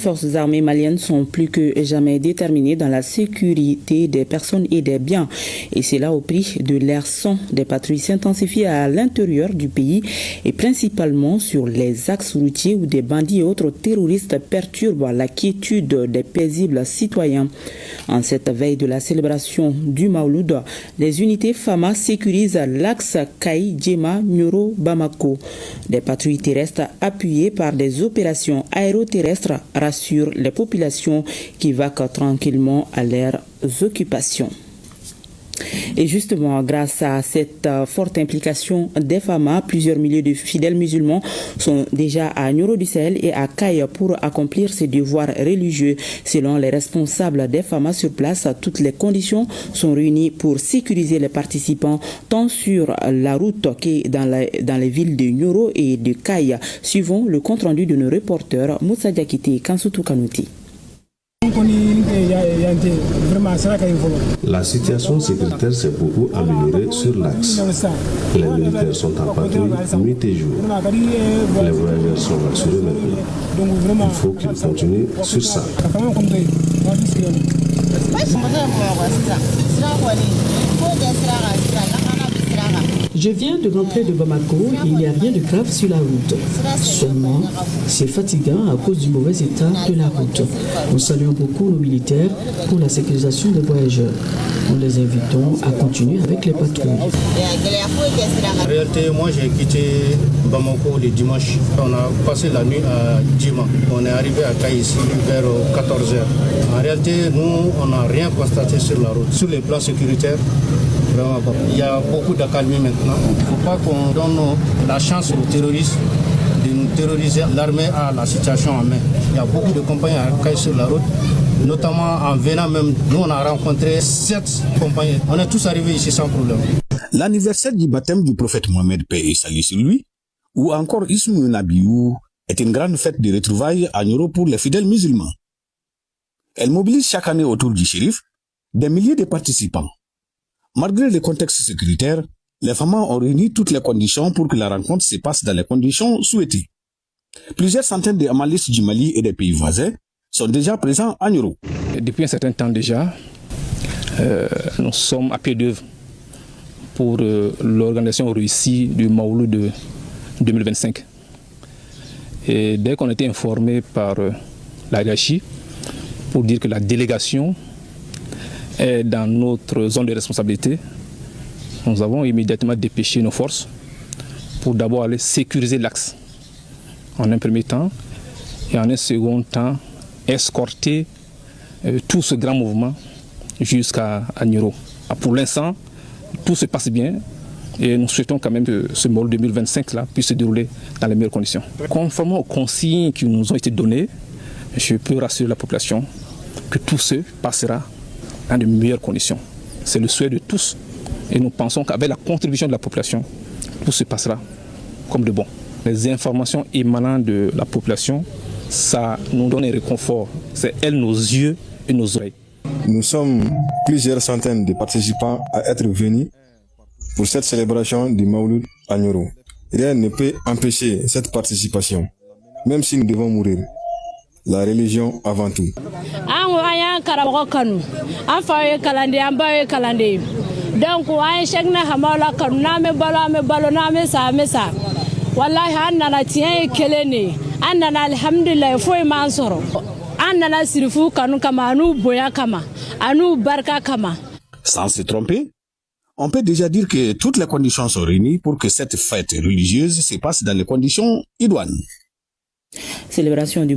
forces armées maliennes sont plus que jamais déterminées dans la sécurité des personnes et des biens. Et c'est là au prix de l'air son. Des patrouilles s'intensifient à l'intérieur du pays et principalement sur les axes routiers où des bandits et autres terroristes perturbent la quiétude des paisibles citoyens. En cette veille de la célébration du Maouloud, les unités FAMA sécurisent l'axe Kaï-Djema-Nyoro-Bamako. Des patrouilles terrestres appuyées par des opérations aéroterrestres rassurent les populations qui vaquent tranquillement à leurs occupations. Et justement, grâce à cette forte implication des FAMA, plusieurs milliers de fidèles musulmans sont déjà à Nioro du Sahel et à Kaï pour accomplir ses devoirs religieux. Selon les responsables des FAMA sur place, toutes les conditions sont réunies pour sécuriser les participants tant sur la route que dans les villes de Nioro et de Kaï. Suivons le compte-rendu de nos reporters Moussa Diakité et Kansoutou Kanouti. La situation sécuritaire s'est beaucoup améliorée sur l'axe. Les militaires sont en patrouille nuit et jour. Les voyageurs sont rassurés maintenant. Il faut qu'ils continuent sur ça. Je viens de rentrer de Bamako et il n'y a rien de grave sur la route. Seulement, c'est fatigant à cause du mauvais état de la route. Nous saluons beaucoup nos militaires pour la sécurisation des voyageurs. Nous les invitons à continuer avec les patrouilles. En réalité, moi j'ai quitté Bamako le dimanche. On a passé la nuit à Djema. On est arrivé à Kaï ici vers 14h. En réalité, nous, on n'a rien constaté sur la route. Sur les plans sécuritaires, vraiment pas. Il y a beaucoup d'accalmie maintenant. Il ne faut pas qu'on donne la chance aux terroristes de nous terroriser. L'armée a la situation en main. Il y a beaucoup de compagnies à Kaï sur la route. Notamment en venant même, nous on a rencontré 7 compagnies. On est tous arrivés ici sans problème. L'anniversaire du baptême du prophète Mohamed, paix et salut sur lui, ou encore Ismou Nabiou, est une grande fête de retrouvailles à Nioro pour les fidèles musulmans. Elle mobilise chaque année autour du shérif des milliers de participants. Malgré le contexte sécuritaire, les femmes ont réuni toutes les conditions pour que la rencontre se passe dans les conditions souhaitées. Plusieurs centaines de Amalistes du Mali et des pays voisins sont déjà présents à Nioro. Depuis un certain temps déjà, nous sommes à pied d'œuvre pour l'organisation réussie du Maouloud de 2025. Et dès qu'on a été informé par la hiérarchie pour dire que la délégation est dans notre zone de responsabilité, nous avons immédiatement dépêché nos forces pour d'abord aller sécuriser l'axe en un premier temps et en un second temps escorter tout ce grand mouvement jusqu'à Nioro. Pour l'instant, tout se passe bien et nous souhaitons quand même que ce Maouloud 2025 là puisse se dérouler dans les meilleures conditions. Conformément aux consignes qui nous ont été données, je peux rassurer la population que tout se passera dans de meilleures conditions. C'est le souhait de tous et nous pensons qu'avec la contribution de la population, tout se passera comme de bon. Les informations émanant de la population, ça nous donne un réconfort. C'est elle, nos yeux et nos oreilles. Nous sommes plusieurs centaines de participants à être venus pour cette célébration du Maouloud à Nioro. Rien ne peut empêcher cette participation, même si nous devons mourir. La religion avant tout. Donc, wallahi annana tiɲɛ kelen de annana alhamdulillah foyi man sɔrɔ annana sirifu kanu kama anu bonya kama anu barka kama. Sans se tromper, on peut déjà dire que toutes les conditions sont réunies pour que cette fête religieuse se passe dans les conditions idoines. Célébration du